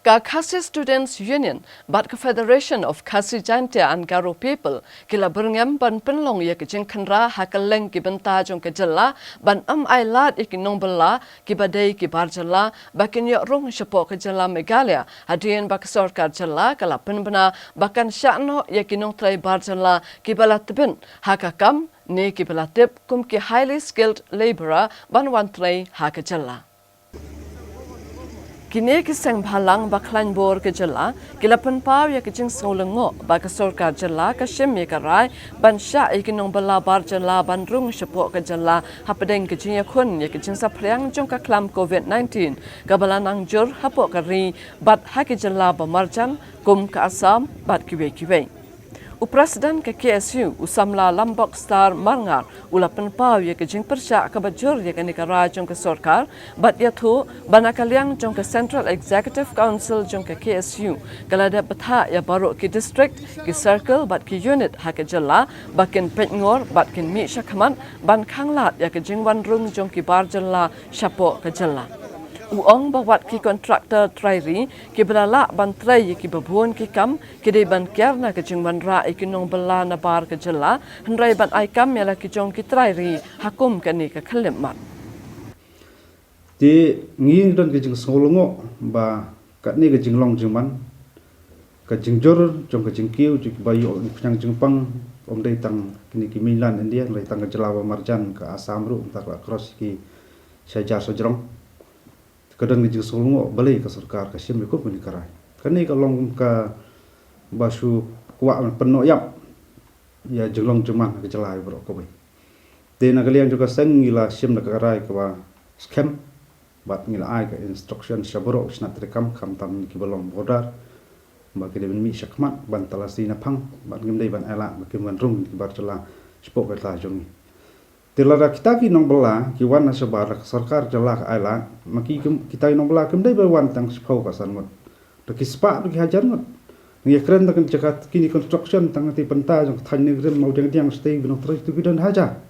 Ka Khasi Students Union, bat ka Federation of Khasi Jaintia and Garo People, kila berngam ban penlong ya kejeng khandra hakaleng ki benta jong ke jella, ban ai lat iki nong bela, ki badai ki bar jella, bakin yok rong syapo ke jella Meghalaya, hadian bak sorkar jella, kala penbena, bakan syakno ya ki nong trai bar jella, ki bala tebin, hakakam, ni ki bala tip, kum ki highly skilled laborer, ban wan trai haka jella. Kini kisang balang baklan bor ke jela, kila penpau ya kecing solengo baka sorkar jela kasim ya karai ban sya ikinong bala bar jela ban rung sepok ke jela hapadeng kecing ya kun ya kecing sapriang jong ka klam COVID-19 kabala nang jur hapok kari bat haki jela bamarjan kum ka Assam bat kiwe. Upresiden ke KSU usamla Lambok Star Marngar ula penpau ya kejing persyak ke bajur ya kani kara jong ke sorkar bat ya thu banakaliang jong ke Central Executive Council jong ke KSU kalada betha ya baru ke district ke circle bat ke unit ha ke jela bakin petngor bat kin mi syakman ban khanglat ya kejing wan rung jong ke bar jela syapo ke jela. Uong bawat ki kontraktor trairi ki belala ban trai ki babuan ki kam ki de ban kerna ke jingwan ra ikinong bela na bar ke jela hendrai ban ai kam yala ki jong ki trairi hakum ke ni ke kelemat ti ngi don ke jing solongo ba kat ni ke jinglong jingman ke jingjor jong ke jingkiu jik bayu nyang jingpang om dei tang kini ki Milan India lai tang ke jelawa marjan ke Assam ru tak cross ki sajar sojrong kadang ni jing solongo balai ke sarkar ke sim ko ni karai kani ka long ka basu kwa penno yap ya jenglong jeman ke jelai bro ko bai te na kalian juga seng ngila sim na karai ke ba scam bat ngila ai ke instruction sabro snat rekam kam tam ki balong bodar ba ke den mi syakmat ban talasi na phang ban ngim dei ban ala ba ke man rung ki bar jela spok ka la jong Tilara kita ki nong bela ki wan nasabar sarkar jela ka ala maki kita nong bela kem dei wan tang spau ka san mot to ki spa to ki hajar mot ngi kren tak jakat kini construction tang ti penta jong than ni rem mau jang tiang stay binok terus tu bidon haja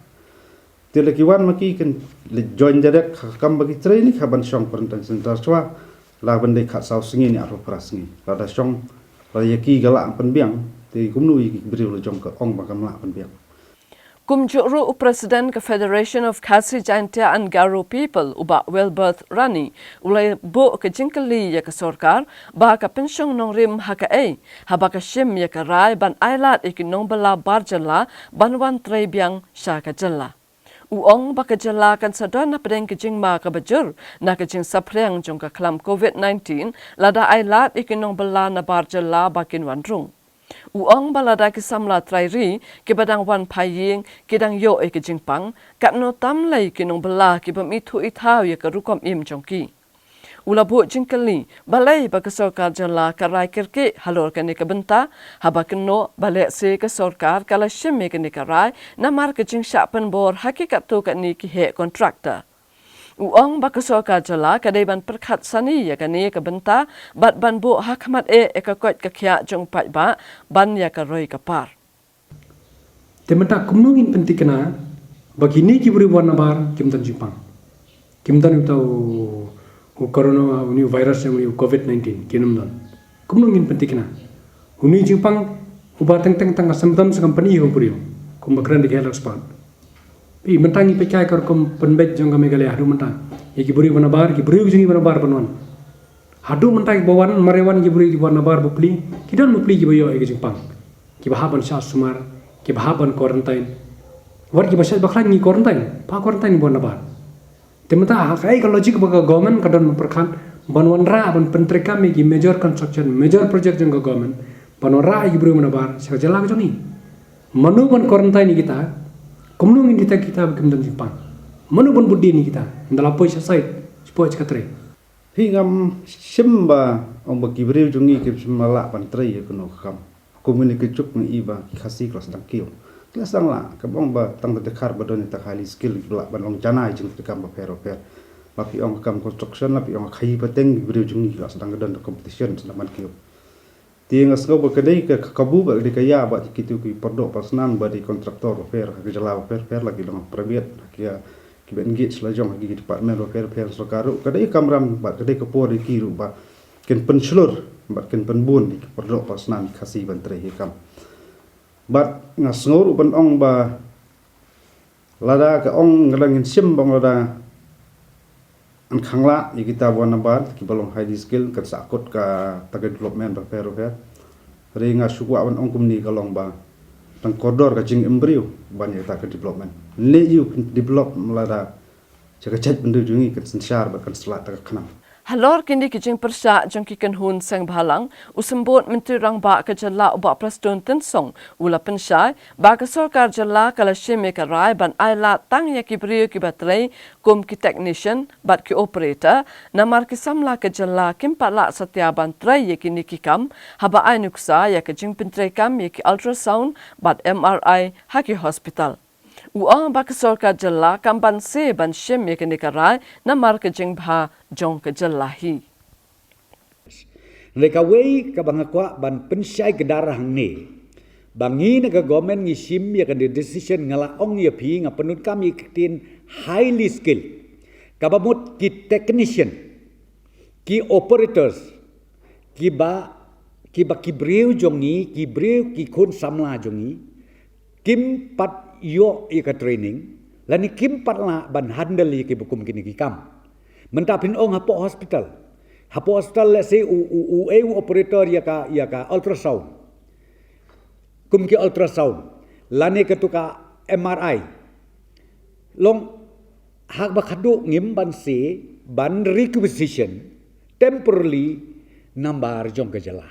tila ki wan maki ken le join jadak kam bagi train ni khaban song perntan sentar swa la ban dei khat sau singi ni aro pras ngi la da song la yaki gala penbiang ti kumnu ki briu le jong ka ong ba kam la penbiang Kumjuru Upresiden ke Federation of Khasi Jaintia and Garo People uba Wilbert Rani ulai bu ke jingkeli ya ke sorkar ba ka pensyong nong rim haka haba ka shim ya ke rai ban ailat ikinong bela barjela ban wan trai biang sya ka jela. Uong ba ka jela kan sadon na pedeng ke jingma ka bajur na ke jing sapriang jong ka klam COVID-19 lada ailat ikinong bela na barjela bakin wan rung. Uong balada ki samla trairi ki badang wan paying ki dang yo e ki jingpang kat no tam lai ki nong bela ki bam itu ithau ya ka rukom im jongki ula bu jingkeli balai ba ka sorkar jala karai kirki halor ka ni ka benta haba keno balai se ka sorkar kala shime ka ni karai na mar ka jing syapen bor hakikat tu ka ni ki he kontraktor Uong baka sorkar jala kadai ban perkhat sani ya kani ka benta bat ban bu hakmat ka kot ka khia jong pai ba ban ya ka roi ka par temata kumnungin pentikna bagini ki buri warna bar kimtan jipang kimtan utau corona uni virus uni COVID-19 kinum don kumnungin pentikna uni jipang uba teng tang asam company ho buri kumbakran di helak spot I mentangi pekai kar kom penbet jong kami gali hadu mentang. Iki buri wana bar, ki buri ujungi wana bar panon. Hadu mentang bawan marewan ki buri wana bar bupli, ki don bupli ki bayo iki jingpang. Ki bahaban syas sumar, ki bahaban quarantine. War ki basyat baklan ngi quarantine, pa quarantine wana bar. Temata hakai ka logik baga government kadon memperkan banwan ra ban pentre kami ki major construction, major project jong government. Banwan ra iki buri wana bar, sak jala ka jongi. Manu ban quarantine kita kumnung ini kita berkembang Jepang. Mana pun budi ni kita. Dalam apa isya sait, sepuluh cakatre. Hingam simba om bagi beri jungi ke semala pantrai ya kuno kam. Komunikasi cuk ni iba khasi kelas dangkio. Kelas dangla kabong ba tang dekar badon tak hali skill bela banong jana jeng tekam ba pero. Lapi ong kam construction lapi ong khai pateng beri jungi kelas dang dan competition senaman kio. Tiang asgau berkedai ke kabu berkedai kaya buat kita ki perdok pasnan badi kontraktor fair ke jala fair lagi dengan private kia ki engage lajong lagi department fair sokaru kedai kamram buat kedai kepor di kiru ba ken penslur bat ken penbun di perdok pasnan kasih bantre hikam bat ngasngur ban ong ba lada ka ong ngalangin sim bang lada an khangla ni kita wana bat ki balong high skill kan sakut ka target development ba pero her ringa suku awan ong kumni kalong ba tang kodor ka jing embrio ban ya target development le you develop lada jaga chat bendu jungi kan sensar ba kan selat ta khanam Halor kini kijing persya jong kikan hun sang bhalang usembot menteri rang ba ke jalla uba preston tensong ula pensyai ba ke sarkar jalla kala shime ka rai ban aila tang ya kibrio ki baterai kum ki technician bat ki operator namar ki samla ke jalla kim pala satya ban trai ya kini kikam haba ai nuksa ya ke jing pentrai kam ya ki ultrasound bat MRI haki hospital Uang bak sarkar jalla kampan se ban shim ye kene karai namar ke jing bha jong ke jallahi. Mereka wei ka bangakwa ban pensyai gedara hang ne. Bangi na ka government ngi sim ya kan decision ngala ong ya pi nga penut kami kitin highly skilled. Kabamut ki technician, ki operators, ki breu jongi, ki breu ki kun samla jongi, kim pat yo ika training lani kim patla ban handle ki bukum kini ki kam mentapin ong hapo hospital let's say u operator ya ka ultrasound kum ki ultrasound lani ketuka MRI long hak bakadu ngim ban se ban requisition temporarily nambar jong ke jala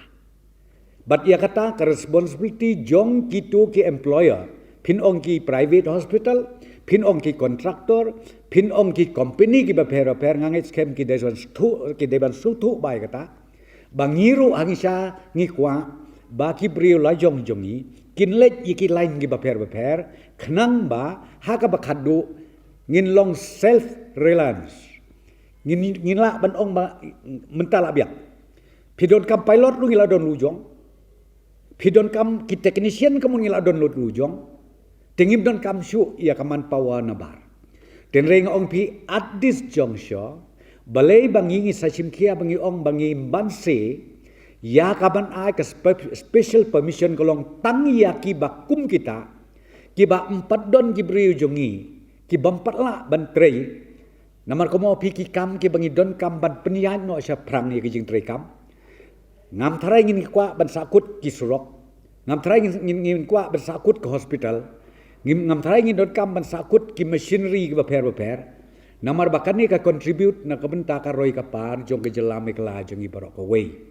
but ya kata ke responsibility jong kitu ki employer pin ong ki private hospital, pin ong ki contractor, pin ong ki company ki repair ngangit scam ki deban sutu bai kata. Bangiru hangisha ngikwa baki brio la jong jongi kinlet iki lain ki repair khnang ba haka bakadu ngin long self reliance. Ngin la ban ong ba mentala biak. Pidon kam pilot lu ngila don lujong. Pidon kam ki technician kamu ngila don lujong. Tingim don kam syu ia kaman pawa nabar. Den reng ong pi at this juncture balai bangi sasim kia bangi ong bangi banse ya kaban ai ke special permission kolong tang ya ki bakum kita ki ba empat don ki briu jongi ki bampat la ban trei namar komo pi ki kam ki bangi don kam ban penyan no sya prang ye ki jing trei kam ngam tharai ngin kwa ban sakut ki surok ngam tharai ngin kwa ban sakut ke hospital ngam tharai ngin don kam ban sakut ki machinery ki repair namar bakani ka contribute na kabenta ka roy ka par jong ke jelame kala jong i barok away